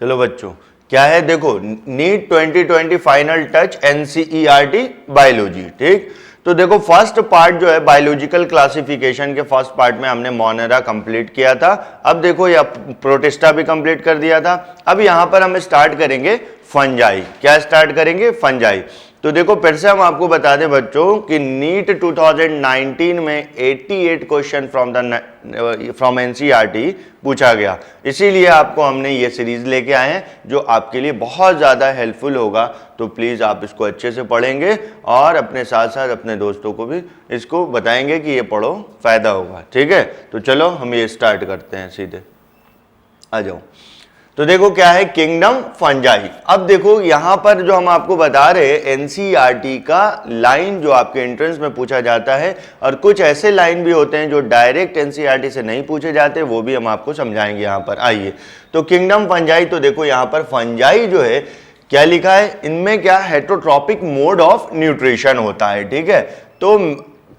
चलो बच्चों, क्या है देखो, NEET 2020 final touch NCERT biology. ठीक, तो देखो फर्स्ट पार्ट जो है बायोलॉजिकल क्लासिफिकेशन के फर्स्ट पार्ट में हमने मोनेरा कंप्लीट किया था। अब देखो यह प्रोटिस्टा भी कंप्लीट कर दिया था। अब यहां पर हम स्टार्ट करेंगे फंजाई। क्या स्टार्ट करेंगे? फंजाई। तो देखो फिर से हम आपको बता दें बच्चों कि नीट 2019 में 88 क्वेश्चन फ्रॉम एनसीईआरटी पूछा गया, इसीलिए आपको हमने ये सीरीज लेके आए हैं जो आपके लिए बहुत ज़्यादा हेल्पफुल होगा। तो प्लीज़ आप इसको अच्छे से पढ़ेंगे और अपने साथ साथ अपने दोस्तों को भी इसको बताएंगे कि ये पढ़ो, फायदा होगा। ठीक है, तो चलो हम ये स्टार्ट करते हैं, सीधे आ जाओ। तो देखो क्या है, किंगडम फंजाई। अब देखो यहां पर जो हम आपको बता रहे हैं एनसीईआरटी का लाइन जो आपके एंट्रेंस में पूछा जाता है, और कुछ ऐसे लाइन भी होते हैं जो डायरेक्ट एनसीईआरटी से नहीं पूछे जाते, वो भी हम आपको समझाएंगे यहां पर। आइए, तो किंगडम फंजाई, तो देखो यहां पर फंजाई जो है क्या लिखा है, इनमें क्या हेटरोट्रॉपिक मोड ऑफ न्यूट्रिशन होता है। ठीक है, तो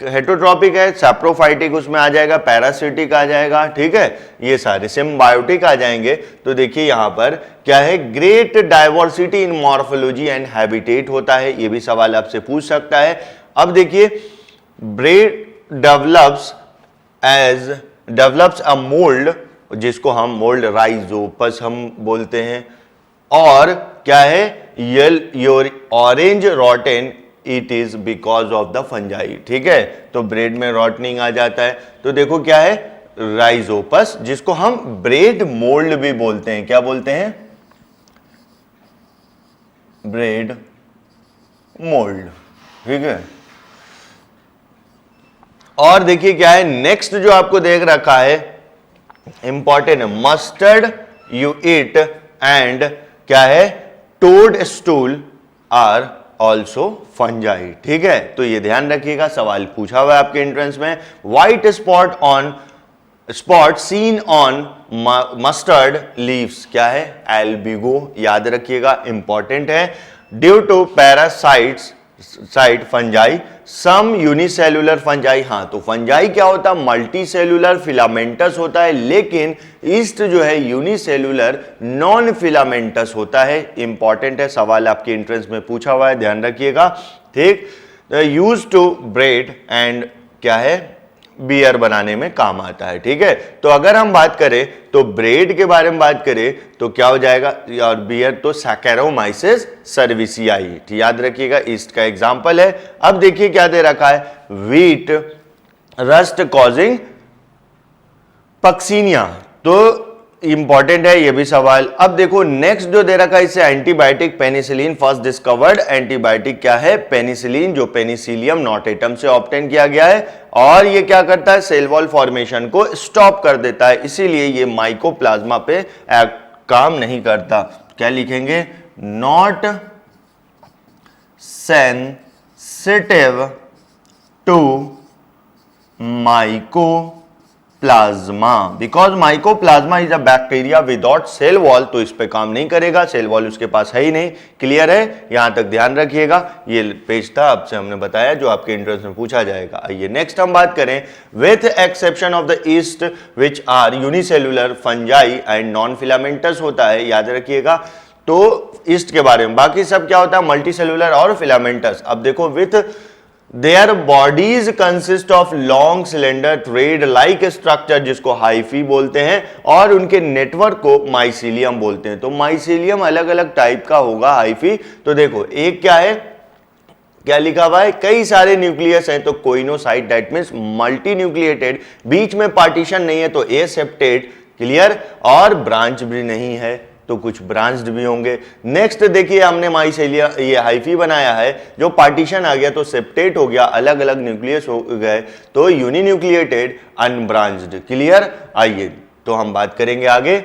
हेटरोट्रॉपिक है, सैप्रोफाइटिक उसमें आ जाएगा, पैरासिटिक आ जाएगा। ठीक है, ये सारे सिम्बायोटिक आ जाएंगे। तो देखिए यहां पर क्या है, great diversity in morphology and habitat होता है, ये भी सवाल आपसे पूछ सकता है। अब देखिए, ब्रेड डेवलप्स अ मोल्ड, जिसको हम मोल्ड राइजोपस हम बोलते हैं, और क्या है, your orange Rotten it is because of the fungi. ठीक है, तो ब्रेड में रॉटनिंग आ जाता है। तो देखो क्या है, राइजोपस, जिसको हम ब्रेड मोल्ड भी बोलते हैं। क्या बोलते हैं? Bread mould. ठीक है, और देखिए क्या है, नेक्स्ट जो आपको देख रखा है इंपॉर्टेंट है, मस्टर्ड यू इट एंड क्या है, toadstool are also fungi. ठीक है, तो ये ध्यान रखिएगा, सवाल पूछा हुआ है आपके एंट्रेंस में। White spot seen on mustard leaves, क्या है, एल्बिगो, याद रखिएगा, इंपॉर्टेंट है। Due to parasites fungi some unicellular fungi. हाँ, तो फंजाई क्या होता है, मल्टी सेल्युलर फिलामेंटस होता है, लेकिन ईस्ट जो है यूनिसेल्युलर नॉन फिलामेंटस होता है। इंपॉर्टेंट है, सवाल आपके एंट्रेंस में पूछा हुआ है, ध्यान रखिएगा। ठीक, यूज टू ब्रेड एंड क्या है, बियर बनाने में काम आता है। ठीक है, तो अगर हम बात करें तो ब्रेड के बारे में बात करें तो क्या हो जाएगा, और बियर तो सैकेरोमाइसिस सर्विसियाई, याद रखिएगा, ईस्ट का एग्जांपल है। अब देखिए क्या दे रखा है, व्हीट रस्ट कॉजिंग पक्सीनिया, तो इंपॉर्टेंट है ये भी सवाल। अब देखो नेक्स्ट जो दे रखा है, इससे antibiotic penicillin, first discovered antibiotic क्या है, पेनिसिलिन, जो पेनिसिलियम नोटेटम से ऑब्टेन किया गया है, और ये क्या करता है, सेल वॉल फॉर्मेशन को स्टॉप कर देता है, इसीलिए ये माइकोप्लाज्मा पे काम नहीं करता। क्या लिखेंगे, not sensitive to mycoplasma, because mycoplasma is a bacteria without cell wall, तो इस पे काम नहीं करेगा, सेल वॉल उसके पास है ही नहीं। क्लियर है, यहां तक ध्यान रखिएगा। ये पेज था, आपसे हमने बताया, जो आपके एंट्रेंस में पूछा जाएगा। आइए नेक्स्ट हम बात करें, with exception of the yeast which are unicellular fungi and non filamentous होता है, याद रखिएगा। तो ईस्ट के बारे में, बाकी सब क्या होता है, मल्टी सेल्युलर और फिलामेंटस। अब देखो, with Their bodies consist of long cylinder thread like structure, जिसको हाइफी बोलते हैं, और उनके नेटवर्क को माइसीलियम बोलते हैं। तो माइसीलियम अलग अलग टाइप का होगा, हाइफी। तो देखो एक क्या है, क्या लिखा हुआ है, कई सारे न्यूक्लियस हैं, तो coenocyte, that means multi nucleated, बीच में पार्टीशन नहीं है तो एसेप्टेट। क्लियर, और ब्रांच भी नहीं है तो कुछ ब्रांच्ड भी होंगे। नेक्स्ट देखिए, हमने माइसेलिया ये हाइफी बनाया है, जो पार्टीशन आ गया तो सेप्टेट हो गया, अलग अलग न्यूक्लियस हो गए, तो यूनिन्यूक्लिएटेड अनब्रांच्ड। क्लियर, आइए तो हम बात करेंगे आगे।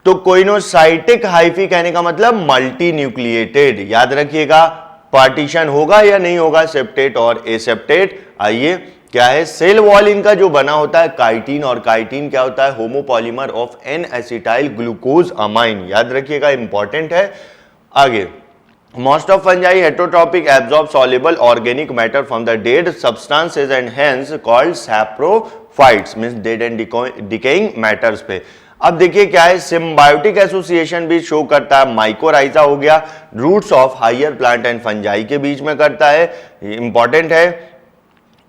तो कोइनोसाइटिक हाइफी कहने का मतलब मल्टी न्यूक्लिएटेड, याद रखिएगा, पार्टीशन होगा या नहीं होगा, सेप्टेट और एसेप्टेट। आइए क्या है, सेल वॉल इनका जो बना होता है काइटिन, और काइटिन क्या होता है, homopolymer of N acetyl glucosamine, याद रखिएगा, इंपॉर्टेंट है। आगे, most of fungi heterotrophic absorb soluble organic matter from the dead substances and hence called saprophytes, means dead and decaying matters पे। अब देखिए क्या है, सिम्बायोटिक एसोसिएशन भी शो करता है, माइकोराइजा हो गया, roots of higher plant and fungi के बीच में करता है, इंपॉर्टेंट है।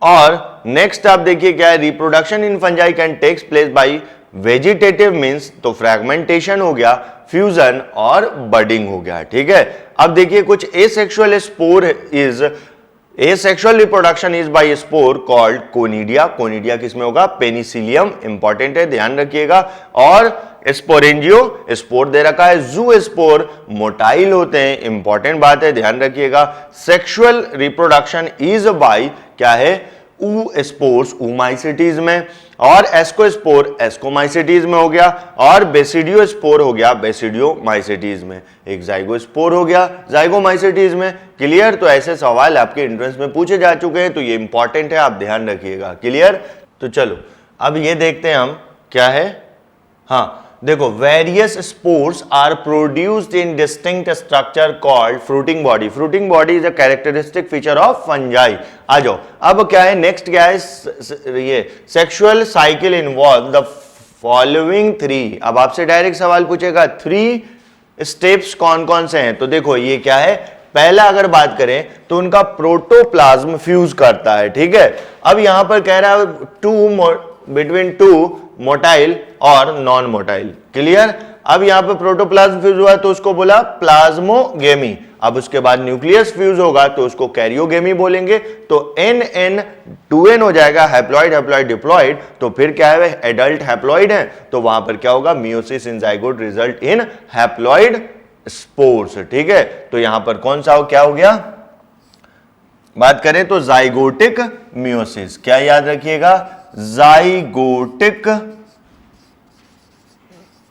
और नेक्स्ट आप देखिए क्या है, reproduction in fungi can takes place by vegetative means, तो फ्रैगमेंटेशन हो गया, फ्यूजन और बडिंग हो गया, ठीक है। अब देखिए कुछ asexual spore is, asexual reproduction is by spore called conidia, conidia किसमें होगा, पेनिसिलियम, इंपॉर्टेंट है ध्यान रखिएगा। और स्पोरेंजियो, स्पोर दे रखा है, जू स्पोर मोटाइल होते हैं, इंपॉर्टेंट बात है ध्यान रखिएगा। सेक्सुअल रिप्रोडक्शन इज बाय क्या है, ऊ स्पोर्स ऊमाइसिटीज में, और एस्कोस्पोर एस्कोमाइसिटीज में हो गया, और बेसिडियो स्पोर हो गया बेसिडियोमाइसिटीज में, एक जाइगोस्पोर हो गया जाइगोमाइसिटीज में। क्लियर, तो ऐसे सवाल आपके एंट्रेंस में पूछे जा चुके हैं, तो ये इंपॉर्टेंट है, आप ध्यान रखिएगा। क्लियर, तो चलो अब ये देखते हैं हम क्या है। हाँ देखो, various spores are produced in distinct structure called fruiting body, fruiting body is a characteristic feature of fungi. आ जाओ, अब क्या है नेक्स्ट, क्या है ये sexual cycle involve the following three. अब आपसे डायरेक्ट सवाल पूछेगा 3 स्टेप्स कौन कौन से हैं, तो देखो ये क्या है, पहला अगर बात करें तो उनका प्रोटोप्लाज्म फ्यूज करता है, ठीक है। अब यहां पर कह रहा है बिटवीन टू मोटाइल और नॉन मोटाइल। क्लियर, अब यहां पे प्रोटोप्लाज्म फ्यूज हुआ तो उसको बोला प्लाज्मोगेमी। अब उसके बाद न्यूक्लियस फ्यूज होगा तो उसको कैरियोगेमी बोलेंगे। तो NN 2N हो जाएगा, हैप्लॉइड हैप्लॉइड डिप्लॉइड, तो फिर क्या है, एडल्ट हैप्लॉइड है, तो वहां पर क्या होगा, meiosis in zygote result in haploid spores, ठीक है। तो यहां पर कौन सा हो, क्या हो गया, बात करें तो जाइगोटिक मियोसिस, क्या याद रखिएगा, जाइगोटिक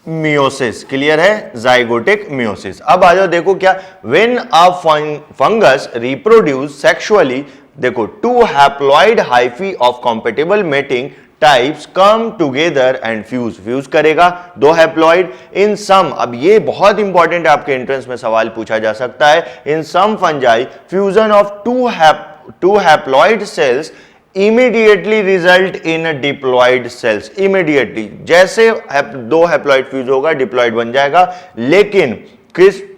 मियोसिस। क्लियर है, जाइगोटिक मियोसिस। अब आ जाओ, देखो क्या, when a fungus reproduce sexually, देखो 2 haploid hyphae of compatible mating types come together and fuse, fuse करेगा 2 हैप्लॉइड इन सम। अब ये बहुत इंपॉर्टेंट है, आपके एंट्रेंस में सवाल पूछा जा सकता है। In some fungi fusion of 2 haploid cells immediately result in diploid cells, immediately जैसे 2 हैप्लॉइड फ्यूज होगा डिप्लॉइड बन जाएगा। लेकिन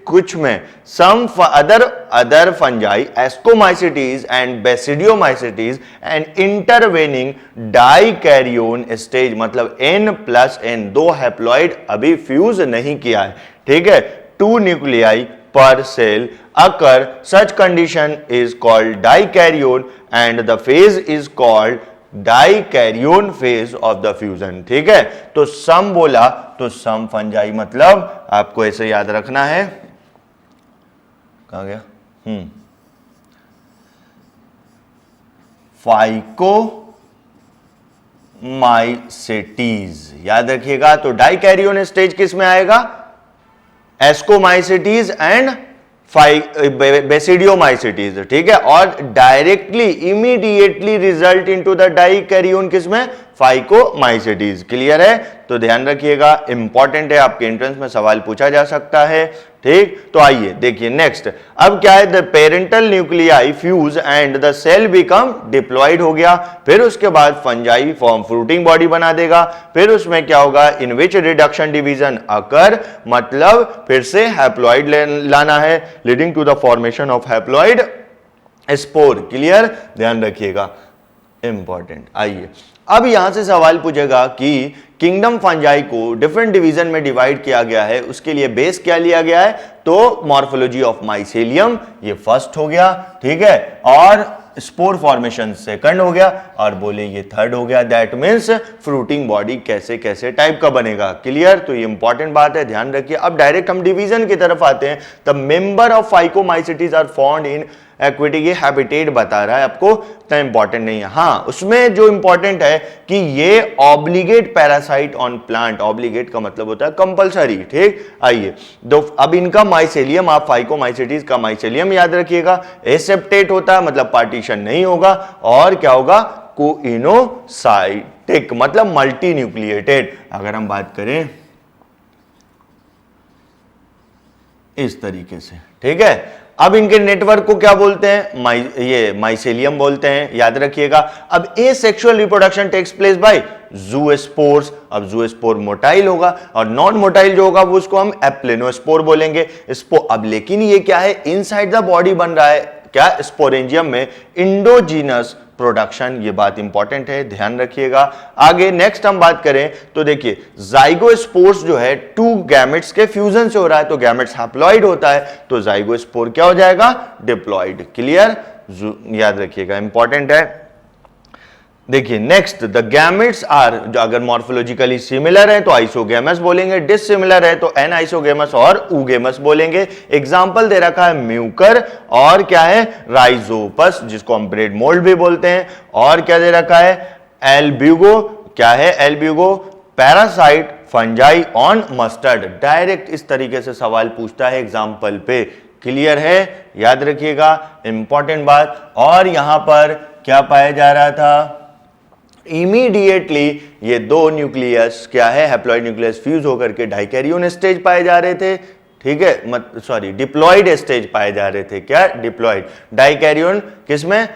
कुछ में some other fungi ascomycetes and basidiomycetes and intervening dikaryon stage, मतलब N+N 2 हैप्लॉइड अभी फ्यूज नहीं किया है, ठीक है। 2 nuclei per cell occur, such condition is called dikaryon and the phase is called dikaryon phase of the fusion, ठीक है। तो सम बोला तो सम फंजाई मतलब आपको ऐसे याद रखना है, कहां गया, फाइकोमाइसिटीज याद रखिएगा। तो डाइकैरियोन स्टेज किस में आएगा, एस्कोमाइसिटीज एंड बेसिडियोमाइसिटीज, ठीक है। और directly immediately result into the dikaryon किसमें, फाइकोमाइसिटीज। क्लियर है, तो ध्यान रखिएगा, इंपॉर्टेंट है, आपके एंट्रेंस में सवाल पूछा जा सकता है, ठीक। तो आइए देखिए नेक्स्ट, अब क्या है, the parental nuclei fuse and the cell become diploid हो गया। फिर उसके बाद फंजाई फॉर्म फ्रूटिंग बॉडी बना देगा। फिर उसमें क्या होगा, इन विच रिडक्शन डिवीजन अकर, मतलब फिर से हैप्लॉइड लाना है, leading to the formation of haploid spore. Clear, ध्यान रखिएगा, इंपॉर्टेंट। आइए अब यहां से सवाल पूछेगा कि किंगडम फंजाई को डिफरेंट डिवीजन में डिवाइड किया गया है, उसके लिए बेस क्या लिया गया है, तो मॉर्फोलॉजी ऑफ माइसेलियम ये फर्स्ट हो गया, ठीक है, और स्पोर फॉर्मेशन सेकंड हो गया, और बोले ये थर्ड हो गया। दैट मीन्स फ्रूटिंग बॉडी कैसे कैसे टाइप का बनेगा। क्लियर, तो ये इंपॉर्टेंट बात है, ध्यान रखिए। अब डायरेक्ट हम डिवीजन की तरफ आते हैं। The member of phycomycetes are found in aquatic, ये हैबिटेट बता रहा है आपको, इतना इंपॉर्टेंट नहीं है। हाँ, उसमें जो इंपॉर्टेंट है कि ये obligate parasite on plant, obligate का मतलब होता है कंपलसरी, ठीक। आइए अब इनका माइसेलियम, आप फाइकोमाइसिटीज का माइसेलियम याद रखिएगा, एसेप्टेट होता है मतलब पार्टीशन नहीं होगा, और क्या होगा, कोइनोसाइटिक मतलब मल्टी न्यूक्लिएटेड। अगर हम बात करें इस तरीके से, ठीक है। अब इनके नेटवर्क को क्या बोलते हैं, ये माइसेलियम बोलते हैं, याद रखिएगा। अब asexual reproduction takes place by zoospores. अब ज़ूस्पोर मोटाइल होगा और नॉन मोटाइल जो होगा वो उसको हम एप्लेनोस्पोर बोलेंगे। अब लेकिन ये क्या है, इनसाइड द बॉडी बन रहा है, क्या, स्पोरेंजियम में इंडोजीनस प्रोडक्शन, ये बात इंपॉर्टेंट है, ध्यान रखिएगा। आगे नेक्स्ट हम बात करें तो देखिए जाइगोस्पोर्स जो है टू गैमेट्स के फ्यूजन से हो रहा है, तो गैमेट्स हैप्लॉइड होता है, तो जाइगोस्पोर क्या हो जाएगा, डिप्लॉइड। क्लियर, याद रखिएगा, इंपॉर्टेंट है। देखिए नेक्स्ट, द गैमेट्स आर, जो अगर मॉर्फोलॉजिकली सिमिलर है तो आइसोगेमस बोलेंगे, डिसिमिलर है तो एनआइसोगेमस और ऊगेमस बोलेंगे। एग्जांपल दे रखा है म्यूकर और क्या है, राइजोपस, जिसको हम ब्रेड मोल्ड भी बोलते हैं, और क्या दे रखा है, एल्ब्यूगो, क्या है, Albugo parasite fungi on mustard. Direct इस तरीके से सवाल पूछता है एग्जाम्पल पे। क्लियर है, याद रखिएगा, इंपॉर्टेंट बात। और यहां पर क्या पाया जा रहा था, इमीडिएटली ये दो न्यूक्लियस क्या है, हैप्लॉइड न्यूक्लियस फ्यूज होकर के डाइकैरियोन स्टेज पाए जा रहे थे, ठीक है, डिप्लॉइड स्टेज पाए जा रहे थे, क्या, डिप्लॉइड। डाइकैरियोन किसमें,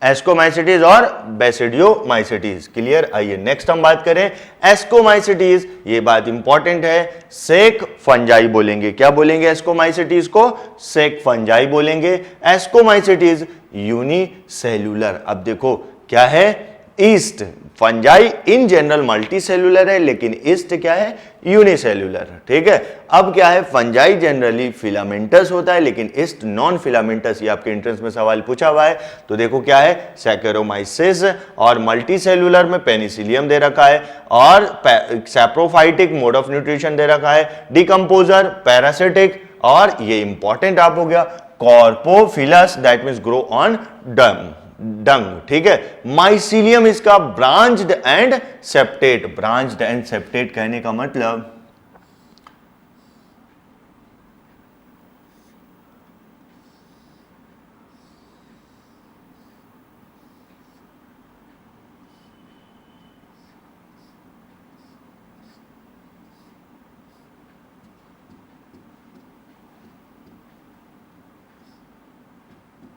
एस्कोमाइसिटीज और बेसिडियोमाइसिटीज। क्लियर, आइए नेक्स्ट हम बात करें एस्कोमाइसिटीज, ये बात इंपॉर्टेंट है, सेक फंजाई बोलेंगे। क्या बोलेंगे, एस्कोमाइसिटीज को सेक फंजाई बोलेंगे। Ascomycetes unicellular. अब देखो क्या है, east fungi in general multi cellular है, लेकिन ईस्ट क्या है, यूनिसेल्यूलर, ठीक है। अब क्या है, फंजाई जनरली फिलामेंटस होता है, लेकिन ईस्ट नॉन फिलामेंटस। ये आपके एंट्रेंस में सवाल पूछा हुआ है, तो देखो क्या है, सैकेरोमाइसिस, और मल्टी सेल्यूलर में पेनिसिलियम दे रखा है, और सैप्रोफाइटिक मोड ऑफ न्यूट्रिशन दे रखा है, डिकम्पोजर पैरासिटिक, और ये इंपॉर्टेंट आप हो गया coprophilous, that means grow on dung, ठीक है। माइसीलियम इसका branched and septate. Branched and septate कहने का मतलब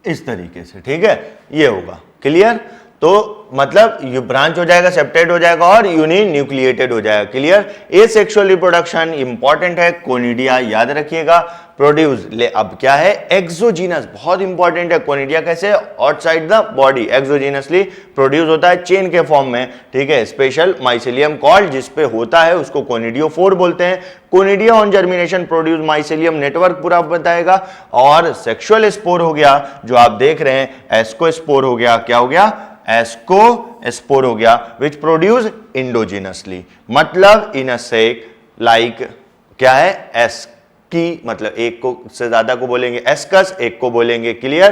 इस तरीके से, ठीक है, ये होगा। क्लियर, तो मतलब ये ब्रांच हो जाएगा, सेप्टेट हो जाएगा और यूनि न्यूक्लिएटेड हो जाएगा। क्लियर, ए सेक्सुअल रिप्रोडक्शन इंपॉर्टेंट है, कोनिडिया याद रखिएगा, प्रोड्यूस ले। अब क्या है, एक्सोजीनस, बहुत इंपॉर्टेंट है। कोनिडिया कैसे, outside the body, exogenously produce होता है चेन के फॉर्म में, ठीक है। स्पेशल माइसेलियम कॉल्ड जिस पे होता है उसको कोनिडियोफोर बोलते हैं। Conidia on germination produce mycelium network पूरा बताएगा। और सेक्सुअल स्पोर हो गया जो आप देख रहे हैं, एस्कोस्पोर हो गया, क्या हो गया, एस्कोस्पोर हो गया, विच प्रोड्यूस इंडोजिनसली, मतलब इन अ सेक, लाइक क्या है, एस की, मतलब एक को से ज्यादा को बोलेंगे एस्कस, एक को बोलेंगे। क्लियर,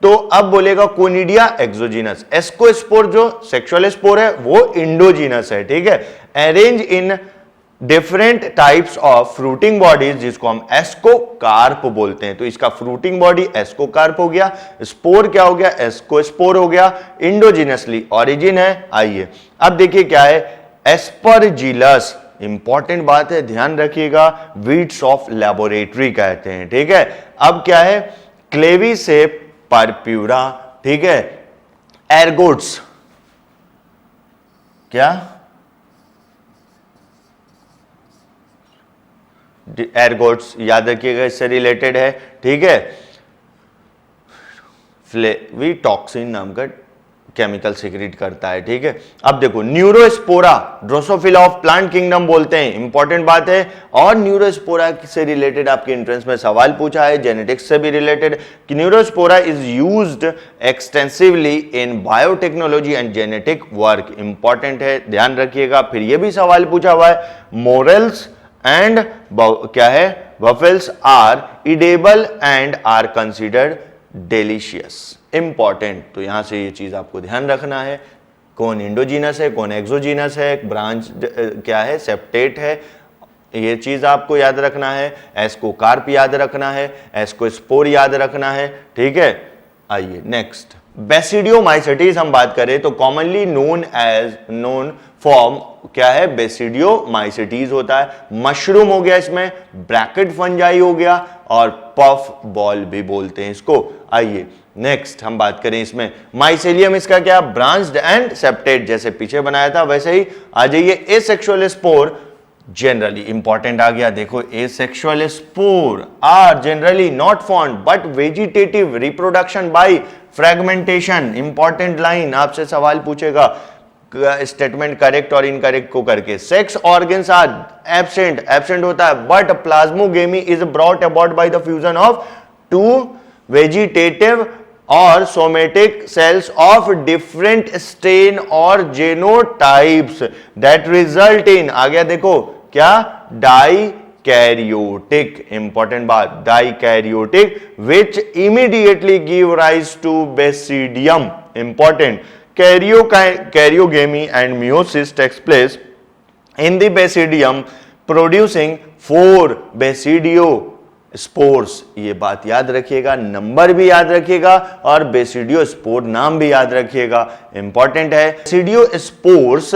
तो अब बोलेगा कोनिडिया एक्सोजीनस, एस्कोस्पोर जो सेक्सुअल स्पोर है वो इंडोजीनस है, ठीक है। Arrange in different types of fruiting bodies, जिसको हम एस्कोकार्प बोलते हैं। तो इसका फ्रूटिंग बॉडी एस्कोकार्प हो गया, स्पोर क्या हो गया, एस्कोस्पोर हो गया, इंडोजिनसली ऑरिजिन है। आइए अब देखिए क्या है, एस्परजिलस, इंपॉर्टेंट बात है, ध्यान रखिएगा, वीड्स ऑफ लेबोरेटरी कहते हैं, ठीक है। अब क्या है, क्लेविसेप परप्यूरा, ठीक है। एर्गोट्स, क्या, एर्गोट्स याद रखिएगा, इससे रिलेटेड है, ठीक है। फ्लेविटॉक्सिन नाम का केमिकल सिक्रीट करता है, ठीक है। अब देखो Neurospora, Drosophila of plant kingdom बोलते हैं, इंपॉर्टेंट बात है। और न्यूरोस्पोरा से रिलेटेड आपके एंट्रेंस में सवाल पूछा है, जेनेटिक्स से भी रिलेटेड, कि Neurospora is used extensively in biotechnology and genetic work, important है, ध्यान रखिएगा। फिर ये भी सवाल पूछा हुआ है, मोरल्स एंड क्या है, waffles are edible and are considered delicious, important. तो यहां से ये चीज आपको ध्यान रखना है, कौन इंडोजीनस है, कौन एक्सोजीनस है, ब्रांच क्या है, सेप्टेट है, ये चीज आपको याद रखना है। एस्कोकार्प याद रखना है, एस्कोस्पोर याद रखना है, ठीक है। आइए नेक्स्ट, बेसिडियोमाइसेटीज हम बात करें तो कॉमनली नोन फॉर्म क्या है, बेसिडियोमाइसेटीज होता है। मशरूम हो गया, इसमें ब्रैकेट फंजाई हो गया, और पफ बॉल भी बोलते हैं इसको। आइए नेक्स्ट हम बात करें इसमें माइसेलियम, इसका क्या, ब्रांच्ड एंड सेप्टेट, जैसे पीछे बनाया था वैसे ही आ जाइए। एसेक्सुअल स्पोर जनरली इंपॉर्टेंट आ गया, देखो asexual spore are generally not found but vegetative reproduction by fragmentation. Important line, आपसे सवाल पूछेगा स्टेटमेंट करेक्ट और इनकरेक्ट को करके। सेक्स ऑर्गन्स आर एब्सेंट होता है, but plasmogamy is brought about by the fusion of two vegetative और somatic cells of different strain और जेनोटाइप्स दैट रिजल्ट इन, आ गया देखो क्या, डाइकैरियोटिक, इंपॉर्टेंट बात, dikaryotic which immediately give rise to basidium. Important, karyogamy and meiosis takes place in the basidium producing 4 basidiospores. ये बात याद रखिएगा, नंबर भी याद रखिएगा और बेसिडियोस्पोर नाम भी याद रखिएगा, इंपॉर्टेंट है। Basidiospores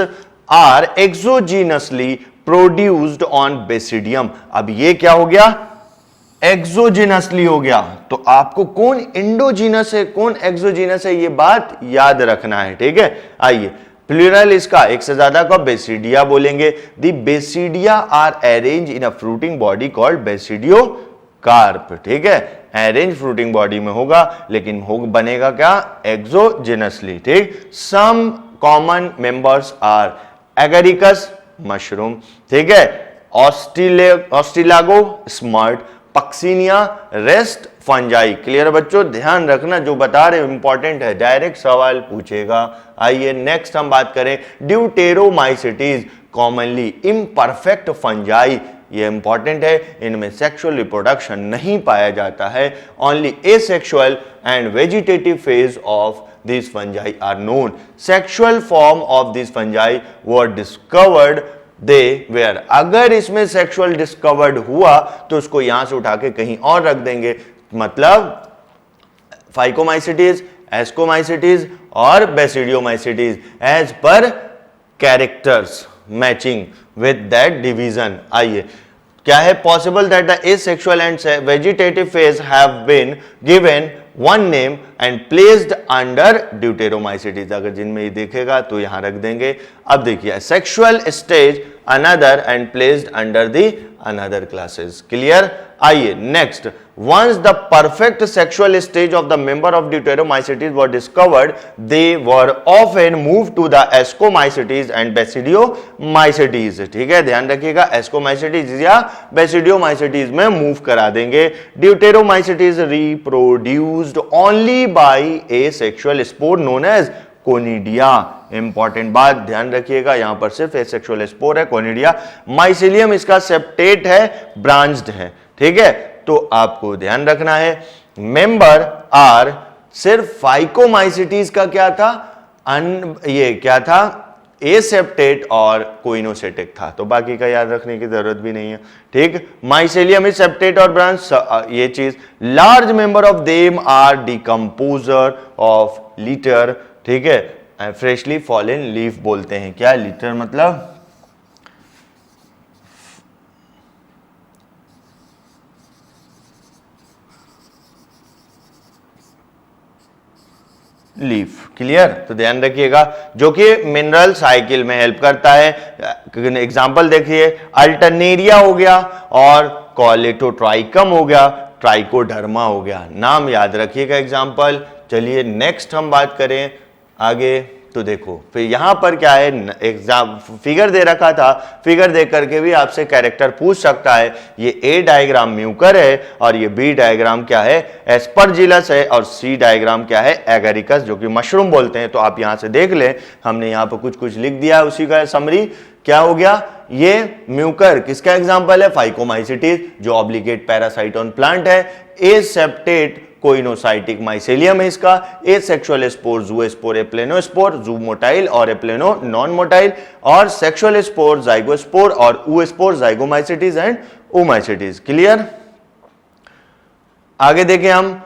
are exogenously produced on basidium. अब ये क्या हो गया, एक्सोजीनसली हो गया, तो आपको कौन इंडोजीनस है कौन एक्सोजीनस है ये बात याद रखना है, ठीक है। आइए प्लूरल इसका, एक से ज्यादा का बेसिडिया बोलेंगे। The basidia are arrange in a fruiting body called basidiocarp, ठीक है। अरेंज फ्रूटिंग बॉडी में होगा, लेकिन बनेगा क्या, एक्सोजीनसली, ठीक। Some common members are agaricus mushroom, ठीक है, ustilago smut, puccinia, rust fungi. Clear बच्चों, ध्यान रखना जो बता रहे इंपॉर्टेंट है, डायरेक्ट सवाल पूछेगा। आइए नेक्स्ट हम बात करें ड्यूटेरोमाइसेटीज, कॉमनली इम्परफेक्ट फंजाई। ये इंपॉर्टेंट है, इनमें सेक्सुअल रिप्रोडक्शन नहीं पाया जाता है, only asexual and vegetative phase of this fungi are known. Sexual form of this fungi were discovered they were. अगर इसमें सेक्सुअल डिस्कवर्ड हुआ तो उसको यहां से उठा के कहीं और रख देंगे, मतलब फाइकोमाइसिटीज, एस्कोमाइसिटीज और basidiomycetes as per characters matching with that division. आइए क्या है, possible that the asexual and vegetative phase have been given one name and placed under deuteromycetes. अगर जिनमें ये देखेगा तो यहां रख देंगे। अब देखिए sexual stage another and placed under the another classes. Clear. आइए next, once the perfect sexual stage of the member of deuteromycetes were discovered, they were often moved to the ascomycetes and basidiomycetes। ठीक है, ध्यान रखिएगा, ascomycetes या basidiomycetes में move करा देंगे। deuteromycetes reproduced only by a sexual spore known as conidia. Important बात ध्यान रखिएगा, यहां पर सिर्फ एसेक्सुअल स्पोर है, कोनिडिया। माइसेलियम इसका सेप्टेट है, ब्रांच्ड है, ठीक है, तो आपको ध्यान रखना है। मेंबर आर सिर्फ फाइकोमाइसिटीज का क्या था, ये क्या था, एसेप्टेट और कोइनोसेटिक था, तो बाकी का याद रखने की जरूरत भी नहीं है, ठीक। माइसेलियम इज सेप्टेट और ब्रांच, ये चीज। Large member of them are decomposer of litter, ठीक है, फ्रेशली फॉलन लीफ बोलते हैं। क्या लिटर मतलब, लीफ। क्लियर, तो ध्यान रखिएगा, जो कि मिनरल साइकिल में हेल्प करता है। एग्जांपल देखिए, अल्टरनेरिया हो गया और कॉलेटोट्राइकम हो गया, ट्राइकोडर्मा हो गया, नाम याद रखिएगा एग्जांपल। चलिए नेक्स्ट हम बात करें आगे, तो देखो फिर यहां पर क्या है, एग्जाम फिगर दे रखा था, फिगर देख करके भी आपसे कैरेक्टर पूछ सकता है। ये ए डायग्राम म्यूकर है और ये बी डायग्राम क्या है, एस्परजिलस है, और सी डायग्राम क्या है, एगरिकस, जो कि मशरूम बोलते हैं। तो आप यहां से देख लें, हमने यहां पर कुछ कुछ लिख दिया है, उसी का समरी क्या हो गया। ये म्यूकर किसका एग्जाम्पल है, फाइकोमाइसिटीज, जो ऑब्लिगेट पैरासाइट ऑन प्लांट है। एसेप्टेट कोइनोसाइटिक माइसेलियम है इसका। एसेक्सुअल स्पोर जूस्पोर, एप्लेनोस्पोर, जू मोटाइल और एप्लेनो नॉन मोटाइल, और सेक्सुअल स्पोर जाइगोस्पोर और ऊस्पोर, जाइगोमाइसिटीज एंड ओमाइसिटीज। क्लियर। आगे देखें हम,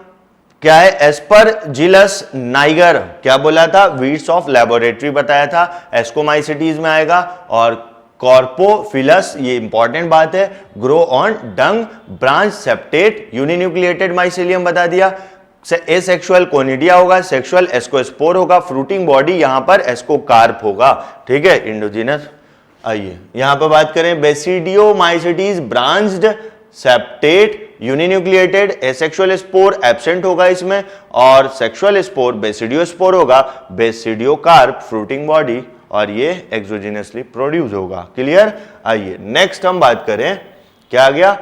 क्या है, एस्परजिलस नाइगर क्या बोला था, वीड्स ऑफ लेबोरेटरी बताया था, एस्कोमाइसिटीज में आएगा। और कॉर्पोफिलस, ये इंपॉर्टेंट बात है, grow on dung branch septate uninucleated mycelium बता दिया। एसेक्सुअल कोनिडिया होगा, सेक्सुअल एस्कोस्पोर होगा, फ्रूटिंग बॉडी यहां पर एस्कोकार्प होगा, ठीक है, इंडोजिनस। आइए यहां पर बात करें, basidiomycetes branched septate uninucleated, asexual spore absent होगा इसमें, और सेक्सुअल स्पोर बेसिडियोस्पोर होगा, बेसिडियोकार्प फ्रूटिंग बॉडी, और ये एक्सोजिनसली प्रोड्यूस होगा। क्लियर। आइए नेक्स्ट हम बात करें, क्या आ गया,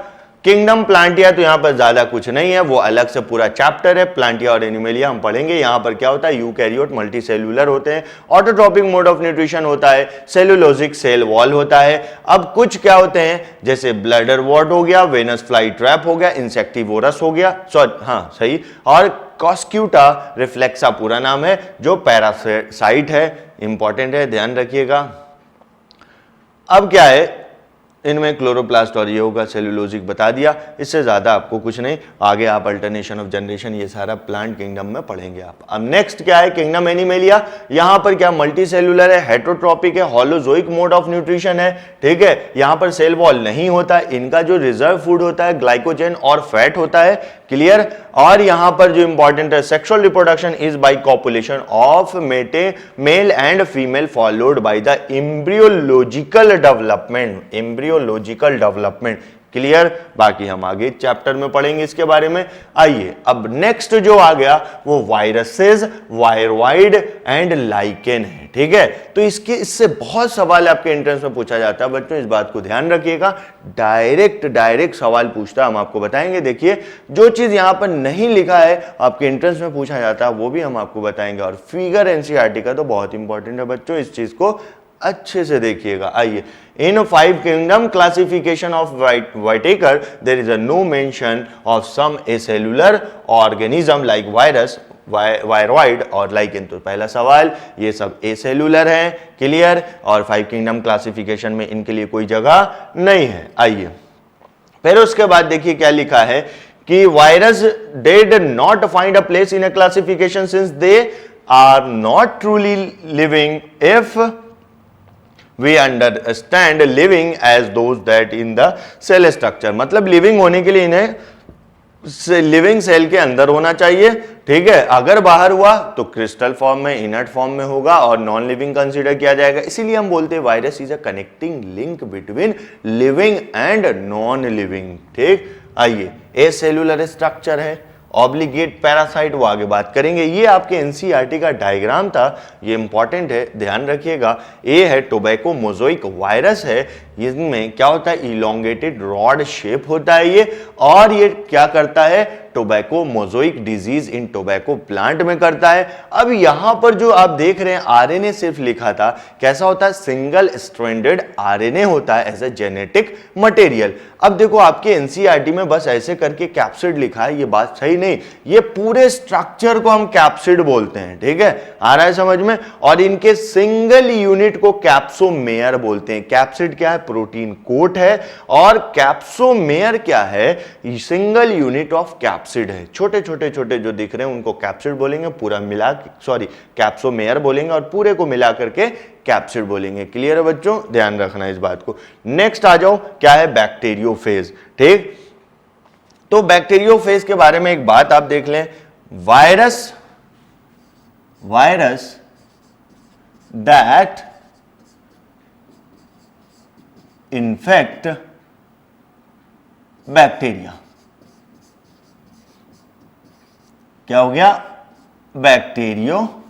किंगडम प्लांटिया। तो यहां पर ज्यादा कुछ नहीं है, वो अलग से पूरा चैप्टर है, प्लांटिया और एनिमलिया हम पढ़ेंगे। यहां पर क्या होता है, यूकैरियोट मल्टीसेल्यूलर होते हैं, ऑटोट्रोपिक मोड ऑफ न्यूट्रिशन होता है, सेलुलोजिक सेल वॉल होता है। अब कुछ क्या होते हैं, जैसे ब्लैडर वॉर्ट हो गया, वेनस फ्लाई ट्रैप हो गया, इंसेक्टिवोरस हो गया, सॉरी हाँ सही, और कॉस्क्यूटा रिफ्लेक्सा पूरा नाम है, जो पैरासाइट है, इंपॉर्टेंट है, ध्यान रखिएगा। अब क्या है, इनमें क्लोरोप्लास्ट और ये होगा, सेलुलोजिक बता दिया, इससे ज्यादा आपको कुछ नहीं। आगे आप अल्टरनेशन ऑफ जनरेशन ये सारा प्लांट किंगडम में पढ़ेंगे आप। अब नेक्स्ट क्या है, किंगडम एनिमेलिया। यहां पर क्या मल्टी सेलुलर है, हेटरोट्रॉपिक है, होलोजोइक मोड ऑफ न्यूट्रिशन है, ठीक है। यहां पर सेल वॉल नहीं होता, इनका जो रिजर्व फूड होता है ग्लाइकोजन और फैट होता है। क्लियर। और यहां पर जो इंपॉर्टेंट है, sexual reproduction is by copulation of male and female followed by the embryological development. Clear. बाकी हम आगे चैप्टर में पढ़ेंगे इसके बारे में। आइए अब नेक्स्ट जो आ गया वो वायरसेस, वायरवाइड एंड लाइकेन है, ठीक है। तो इससे बहुत सवाल आपके एंट्रेंस में पूछा जाता है बच्चों, इस बात को ध्यान रखिएगा। डायरेक्ट सवाल पूछता है, हम आपको बताएंगे। देखिए जो चीज यहां पर नहीं लिखा है आपके एंट्रेंस में पूछा जाता है वो भी हम आपको बताएंगे। और फिगर एनसीईआरटी का तो बहुत इंपॉर्टेंट है बच्चों, इस चीज को अच्छे से देखिएगा। आइए, इन 5 kingdom classification of Whittaker there is a no mention of some acellular organism like virus, viroid और लाइकेन। तो पहला सवाल, ये सब एसेलुलर हैं। क्लियर। और 5 किंगडम क्लासिफिकेशन में इनके लिए कोई जगह नहीं है। आइए फिर उसके बाद देखिए क्या लिखा है कि virus did not find a place in a classification since they are not truly living if we understand living as those that in the cell structure। मतलब लिविंग होने के लिए इन्हें लिविंग सेल के अंदर होना चाहिए, ठीक है। अगर बाहर हुआ तो क्रिस्टल फॉर्म में, इनर्ट फॉर्म में होगा और नॉन लिविंग कंसीडर किया जाएगा। इसीलिए हम बोलते हैं virus is a connecting link between living and non living, ठीक। आइए, ए सेलुलर स्ट्रक्चर है, ऑब्लिगेट पैरासाइट, वो आगे बात करेंगे। ये आपके एनसीईआरटी का डायग्राम था, ये इंपॉर्टेंट है, ध्यान रखिएगा। ए है टोबैको मोज़ोइक वायरस है, इसमें क्या होता है, इलोंगेटेड रॉड शेप होता है ये, और ये क्या करता है, tobacco mosaic disease in tobacco plant में करता है। अब यहां पर जो आप देख रहे हैं आरएनए सिर्फ लिखा था, कैसा होता है, सिंगल स्ट्रैंडेड आरएनए होता है एज ए जेनेटिक मटेरियल। अब देखो आपके एनसीईआरटी में बस ऐसे करके कैप्सिड लिखा है, ये बात सही नहीं, ये पूरे स्ट्रक्चर को हम कैप्सिड बोलते हैं, ठीक है, आ रहा है समझ में। और इनके सिंगल यूनिट को कैप्सोमेयर बोलते हैं। कैप्सिड क्या है, प्रोटीन कोट है, और कैप्सोमेयर क्या है, सिंगल यूनिट ऑफ कैप्सिड है। छोटे छोटे जो दिख रहे हैं उनको कैप्सिड बोलेंगे, पूरा मिला सॉरी कैप्सोमेयर बोलेंगे, और पूरे को मिला करके कैप्सिड बोलेंगे। क्लियर है बच्चों, ध्यान रखना इस बात को। नेक्स्ट आ जाओ, क्या है, बैक्टीरियोफेज, ठीक। तो बैक्टीरियोफेज के बारे में एक बात आप देख लें, वायरस दैट इन्फेक्ट बैक्टीरिया, क्या हो गया, bacteriophage.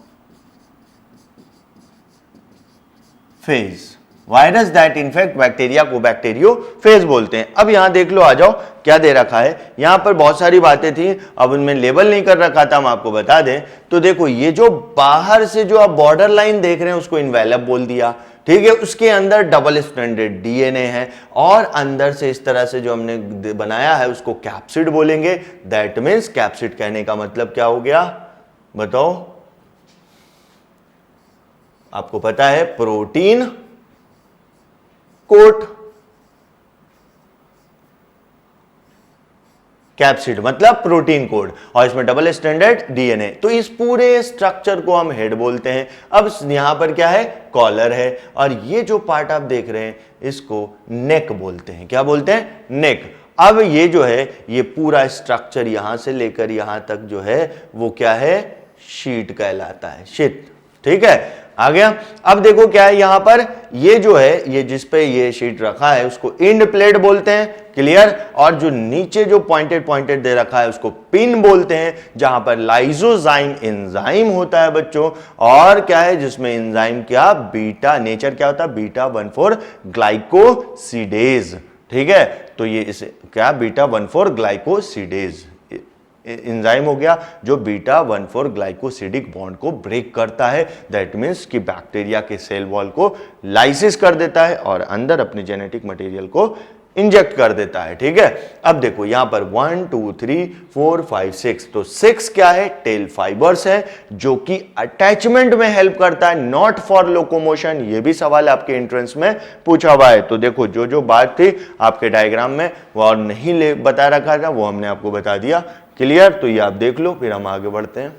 Virus that infect bacteria को बैक्टीरियोफेज बोलते हैं। अब यहां देख लो, आ जाओ, क्या दे रखा है, यहां पर बहुत सारी बातें थी, अब उनमें लेबल नहीं कर रखा था, हम आपको बता दें। तो देखो ये जो बाहर से जो आप बॉर्डर लाइन देख रहे हैं उसको इन्वेलप बोल दिया, ठीक है। उसके अंदर डबल स्ट्रैंडेड डीएनए है, और अंदर से इस तरह से जो हमने बनाया है उसको कैप्सिड बोलेंगे। दैट मीन्स कैप्सिड कहने का मतलब क्या हो गया, बताओ, आपको पता है, प्रोटीन कोट। कैप्सिड मतलब प्रोटीन कोड, और इसमें डबल स्ट्रैंडेड डीएनए। तो इस पूरे स्ट्रक्चर को हम हेड बोलते हैं। अब यहां पर क्या है, कॉलर है, और ये जो पार्ट आप देख रहे हैं इसको नेक बोलते हैं। क्या बोलते हैं, नेक। अब ये जो है ये पूरा स्ट्रक्चर यहां से लेकर यहां तक जो है वो क्या है, शीट कहलाता है, शीट। ठीक है, आ गया। अब देखो क्या है यहां पर, ये जो है ये जिस पे ये शीट रखा है उसको इंड प्लेट बोलते हैं, क्लियर। और जो नीचे जो पॉइंटेड पॉइंटेड दे रखा है उसको पिन बोलते हैं, जहां पर लाइसोजाइम एंजाइम होता है बच्चों। और क्या है, जिसमें एंजाइम क्या, बीटा, नेचर क्या होता है, बीटा 1,4 ग्लाइकोसिडेज। ठीक है, तो ये इसे क्या, बीटा 1,4 ग्लाइकोसिडेज एंजाइम हो गया जो बीटा 1,4 ग्लाइकोसिडिक बॉन्ड को ब्रेक करता है। दैट मीन्स कि बैक्टीरिया के सेल वॉल को लाइसिस कर देता है और अंदर अपने जेनेटिक मटेरियल को इंजेक्ट कर देता है। ठीक है, अब देखो यहां पर 1 2 3 4 5 6, तो 6 क्या है, टेल फाइबर्स है जो कि अटैचमेंट में हेल्प करता है, नॉट फॉर लोकोमोशन। ये भी सवाल आपके एंट्रेंस में पूछा हुआ है। तो देखो जो जो बात थी आपके डायग्राम में वो और नहीं बता रखा था वो हमने आपको बता दिया, क्लियर। तो ये आप देख लो, फिर हम आगे बढ़ते हैं।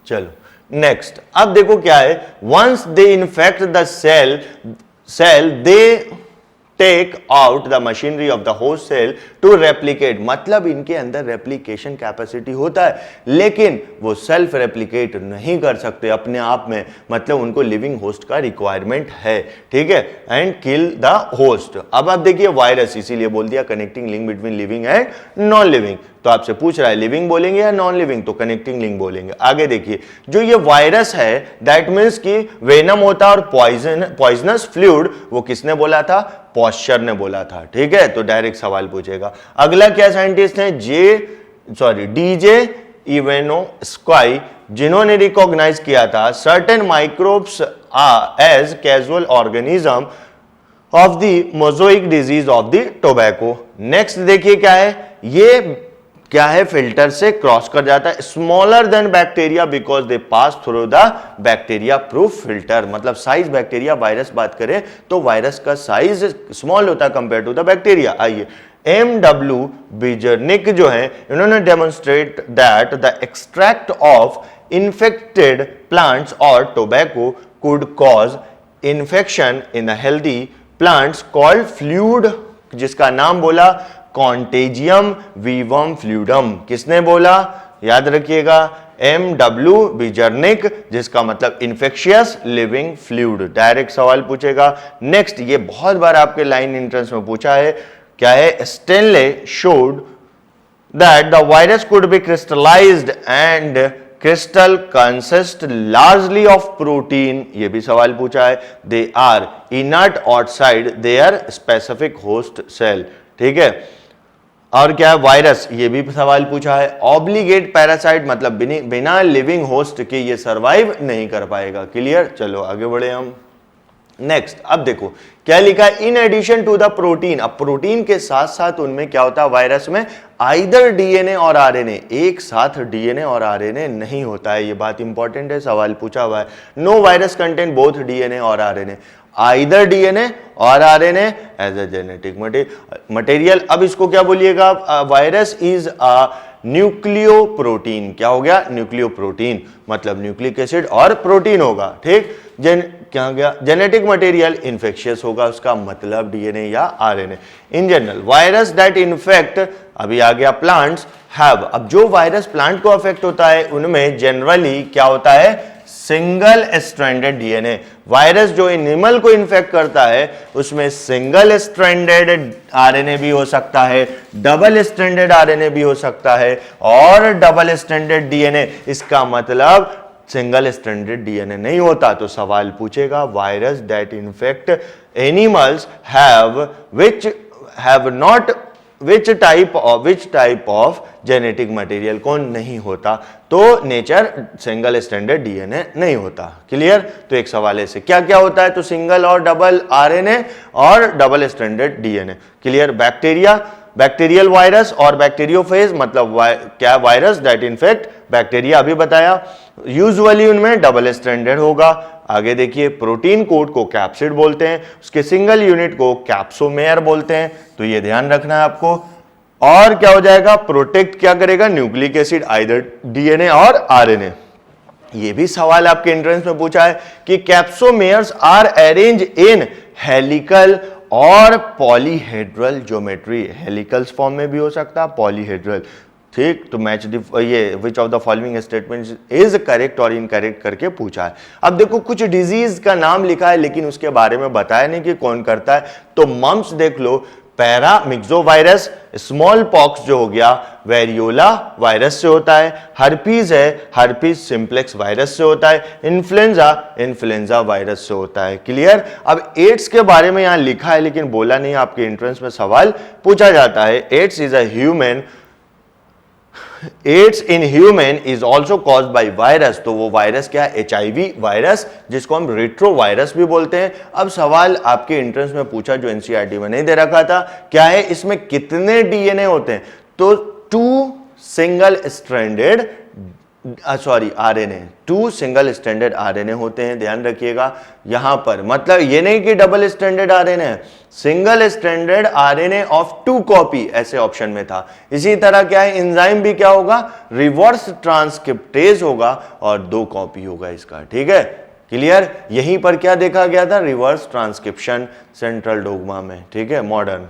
चलो नेक्स्ट, अब देखो क्या है, once they infect the cell they take out the machinery of the host cell to replicate. मतलब इनके अंदर रेप्लिकेशन कैपेसिटी होता है लेकिन वो सेल्फ रेप्लिकेट नहीं कर सकते अपने आप में, मतलब उनको लिविंग होस्ट का रिक्वायरमेंट है। ठीक है, एंड किल द होस्ट। अब आप देखिए वायरस, इसीलिए बोल दिया connecting link between living and non living. तो आपसे पूछ रहा है लिविंग बोलेंगे या नॉन लिविंग, तो कनेक्टिंग लिंक बोलेंगे। आगे देखिए, जो ये वायरस है दैट मीन्स कि वेनम होता है और पॉइजनस फ्लूइड, वो किसने बोला था, पॉस्चर ने बोला था। ठीक है, तो डायरेक्ट सवाल पूछेगा। अगला क्या साइंटिस्ट हैं, डीजे इवेनोस्क्वाई, जिन्होंने रिकॉग्नाइज किया था certain microbes as causal organism of the mosaic disease of the tobacco. Next देखिए क्या है, ये क्या है, फिल्टर से क्रॉस कर जाता है, smaller than bacteria because they pass through the bacteria proof filter. मतलब साइज बैक्टीरिया, वायरस बात करें तो वायरस का साइज स्मॉल होता है कंपेयर टू द बैक्टीरिया। आइए, M.W. बिजर्निक जो है, इन्होंने demonstrate that the extract of infected plants और tobacco could cause infection in the healthy plants called fluid, जिसका नाम बोला कॉन्टेजियम वीवम फ्लूइडम। किसने बोला, याद रखिएगा, M.W. बिजर्निक, जिसका मतलब इन्फेक्शियस लिविंग फ्लूइड। डायरेक्ट सवाल पूछेगा। नेक्स्ट, ये बहुत बार आपके लाइन एंट्रेंस में पूछा है, क्या है, Stanley showed that the virus could be crystallized and crystal consist largely of protein. ये भी सवाल पूछा है। They are inert outside their specific host cell. ठीक है, और क्या है, वायरस, ये भी सवाल पूछा है। ऑब्लिगेट पैरासाइट, मतलब बिना लिविंग होस्ट के ये सरवाइव नहीं कर पाएगा। क्लियर, चलो आगे बढ़े हम। नेक्स्ट, अब देखो क्या लिखा है, in addition to the protein. अब प्रोटीन के साथ साथ उनमें क्या होता है, वायरस में आइदर डीएनए और आरएनए, एक साथ डीएनए और आरएनए नहीं होता है। ये बात इंपॉर्टेंट है, सवाल पूछा हुआ है। No virus contain both DNA और आरएनए, आइदर डीएनए और RNA as a genetic material. अब इसको क्या बोलिएगा, virus is a nucleo protein. क्या हो गया, न्यूक्लियो प्रोटीन, मतलब न्यूक्लिक एसिड और प्रोटीन होगा। ठीक, क्या हो गया, जेनेटिक मटेरियल इन्फेक्शियस होगा, उसका मतलब डीएनए या RNA. In general virus that infect, अभी आ गया प्लांट्स हैव। अब जो वायरस प्लांट को अफेक्ट होता है उनमें जनरली क्या होता है, सिंगल स्ट्रैंडेड डीएनए। वायरस जो एनिमल को इन्फेक्ट करता है उसमें सिंगल स्ट्रैंडेड आरएनए भी हो सकता है, डबल स्ट्रैंडेड आरएनए भी हो सकता है, और डबल स्ट्रैंडेड डीएनए। इसका मतलब सिंगल स्ट्रैंडेड डीएनए नहीं होता। तो सवाल पूछेगा, virus that infect animals have which type of genetic material कौन नहीं होता, तो नेचर सिंगल स्ट्रैंडेड डीएनए नहीं होता। क्लियर, तो एक सवाल ऐसे क्या क्या होता है, तो सिंगल और डबल आरएनए और double stranded DNA. Clear, bacterial virus और बैक्टीरियोफेज, मतलब क्या, वायरस दैट इन्फेक्ट बैक्टीरिया, अभी बताया। यूजुअली उनमें डबल स्ट्रैंडेड होगा। आगे देखिए, प्रोटीन कोड को कैप्सिड बोलते हैं, उसके सिंगल यूनिट को कैप्सोमेयर बोलते हैं। तो ये ध्यान रखना है आपको। और क्या हो जाएगा, प्रोटेक्ट क्या करेगा, न्यूक्लिक एसिड, आइदर डीएनए और आरएनए। ये भी सवाल आपके एंट्रेंस में पूछा है कि capsomeres are arrange in helical और पॉलीहेड्रल ज्योमेट्री। हेलिकल्स फॉर्म में भी हो सकता है, पॉलीहेड्रल। ठीक, तो मैच ये which of the following statement is correct और इनकरेक्ट करके पूछा है। अब देखो कुछ डिजीज का नाम लिखा है लेकिन उसके बारे में बताया नहीं कि कौन करता है। तो मम्प्स देख लो, पैरामिक्सोवायरस, स्मॉल पॉक्स जो हो गया वेरियोला वायरस से होता है, हर्पीज है, हर्पीज सिंप्लेक्स वायरस से होता है, इन्फ्लुएंजा, इन्फ्लुएंजा वायरस से होता है। क्लियर। अब एड्स के बारे में यहां लिखा है लेकिन बोला नहीं, आपके एंट्रेंस में सवाल पूछा जाता है। AIDS is a human, AIDS in human is also caused by virus. तो वो वायरस क्या है, HIV वायरस, जिसको हम रेट्रो वायरस भी बोलते हैं। अब सवाल आपके एंट्रेंस में पूछा जो NCERT में नहीं दे रखा था, क्या है इसमें कितने DNA होते हैं, तो 2 single stranded RNA, 2 single stranded RNA होते हैं, ध्यान रखिएगा यहां पर। मतलब ये नहीं कि डबल स्ट्रैंडेड RNA है, single stranded RNA of 2 copy ऐसे ऑप्शन में था। इसी तरह क्या है, एंजाइम भी क्या होगा, रिवर्स ट्रांसक्रिप्टेज होगा और 2 कॉपी होगा इसका। ठीक है, क्लियर। यहीं पर क्या देखा गया था, रिवर्स ट्रांसक्रिप्शन सेंट्रल डोग्मा में। ठीक है, मॉडर्न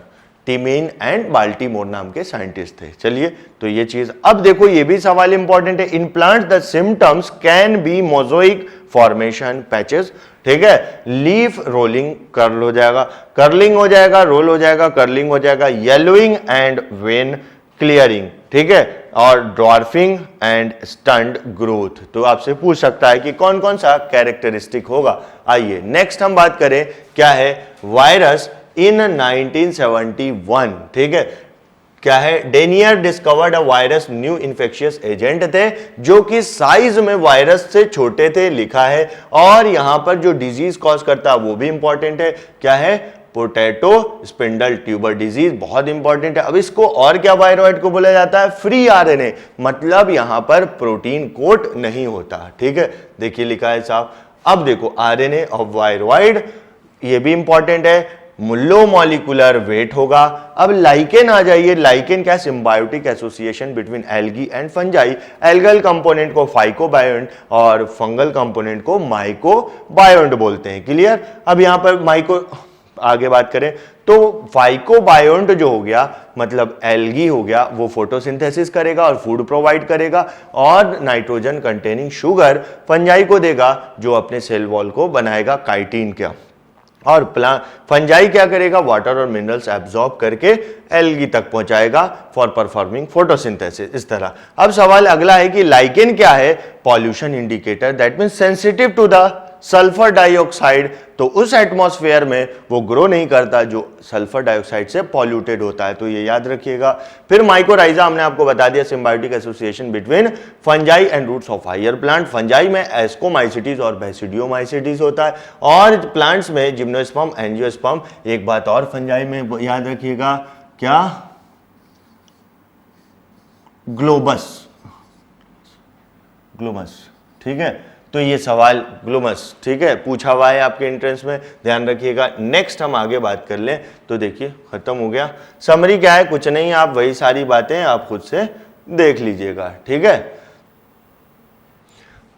टीमेन एंड बाल्टीमोर नाम के साइंटिस्ट थे। चलिए, तो ये चीज। अब देखो ये भी सवाल इंपॉर्टेंट है, in plants the symptoms can be mosaic formation patches. ठीक है, लीफ रोलिंग कर्ल हो जाएगा, कर्लिंग हो जाएगा, रोल हो जाएगा, कर्लिंग हो जाएगा, येलोइंग एंड वेन क्लियरिंग। ठीक है, और ड्वार्फिंग एंड स्टंट ग्रोथ। तो आपसे पूछ सकता है कि कौन कौन सा कैरेक्टरिस्टिक होगा। आइए नेक्स्ट हम बात करें, क्या है, वायरस इन 1971। ठीक है, क्या है, denier discovered a virus new infectious agent थे जो कि साइज में वायरस से छोटे थे, लिखा है। और यहां पर जो डिजीज कॉज करता है वो भी इंपॉर्टेंट है, क्या है, पोटैटो स्पिंडल ट्यूबर डिजीज, बहुत इंपॉर्टेंट है। अब इसको और क्या वायरॉइड को बोला जाता है, फ्री RNA, मतलब यहां पर प्रोटीन कोट नहीं होता। ठीक है, देखिए लिखा है साहब। अब देखो RNA ऑफ वायरॉइड, ये भी इंपॉर्टेंट है, लो मॉलिक्यूलर वेट होगा। अब लाइकेन आ जाइए, लाइकेन क्या, symbiotic association between algae and fungi. Algal component को फाइकोबायोंट और फंगल कंपोनेंट को माइकोबायोंट बोलते हैं। क्लियर। अब यहां पर माइको आगे बात करें तो फाइकोबायोंट जो हो गया मतलब एल्गी हो गया, वो फोटोसिंथेसिस करेगा और फूड प्रोवाइड करेगा और नाइट्रोजन कंटेनिंग शुगर फंजाई को देगा जो अपने सेल वॉल को बनाएगा काइटिन का। और फंजाई क्या करेगा, वाटर और मिनरल्स एब्जॉर्ब करके एल्गी तक पहुंचाएगा फॉर परफॉर्मिंग फोटोसिंथेसिस। इस तरह। अब सवाल अगला है कि लाइकेन क्या है, pollution indicator, that means sensitive to the sulphur dioxide. तो उस एटमॉस्फेयर में वो ग्रो नहीं करता जो सल्फर डाइऑक्साइड से पॉल्यूटेड होता है, तो ये याद रखिएगा। फिर माइकोराइजा हमने आपको बता दिया, symbiotic association between fungi and roots of higher plant. Fungi में एस्कोमाइसिटीज और बेसिडियोमाइसिटीज होता है और प्लांट्स में जिम्नोस्पर्म, एंजियोस्पर्म। एक बात और फंजाई में याद रखिएगा, क्या, ग्लोबस, ग्लोमस। ठीक है, तो ये सवाल ग्लोमस, ठीक है, पूछा हुआ है आपके एंट्रेंस में, ध्यान रखिएगा। नेक्स्ट हम आगे बात कर लें तो देखिए खत्म हो गया। समरी क्या है, कुछ नहीं, आप वही सारी बातें आप खुद से देख लीजिएगा। ठीक है,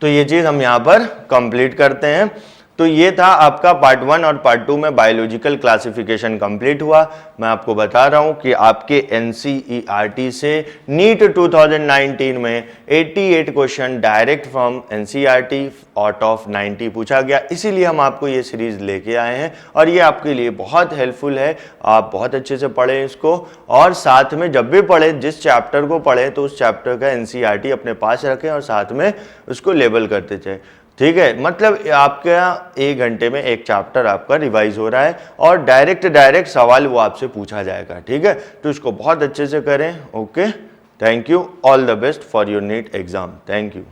तो ये चीज हम यहां पर कंप्लीट करते हैं। तो ये था आपका पार्ट 1 और पार्ट 2 में बायोलॉजिकल क्लासिफिकेशन कंप्लीट हुआ। मैं आपको बता रहा हूं कि आपके NCERT से नीट 2019 में 88 question direct from NCERT out of 90 पूछा गया, इसीलिए हम आपको ये सीरीज लेके आए हैं और ये आपके लिए बहुत हेल्पफुल है। आप बहुत अच्छे से पढ़ें इसको और साथ में जब भी पढ़ें, जिस चैप्टर को पढ़ें तो उस चैप्टर का NCERT अपने पास रखें और साथ में उसको लेबल करते जाएं। ठीक है, मतलब आपका 1 घंटे में एक चैप्टर आपका रिवाइज हो रहा है और डायरेक्ट सवाल वो आपसे पूछा जाएगा। ठीक है, तो इसको बहुत अच्छे से करें। Okay, thank you, all the best for your NEET exam. Thank you.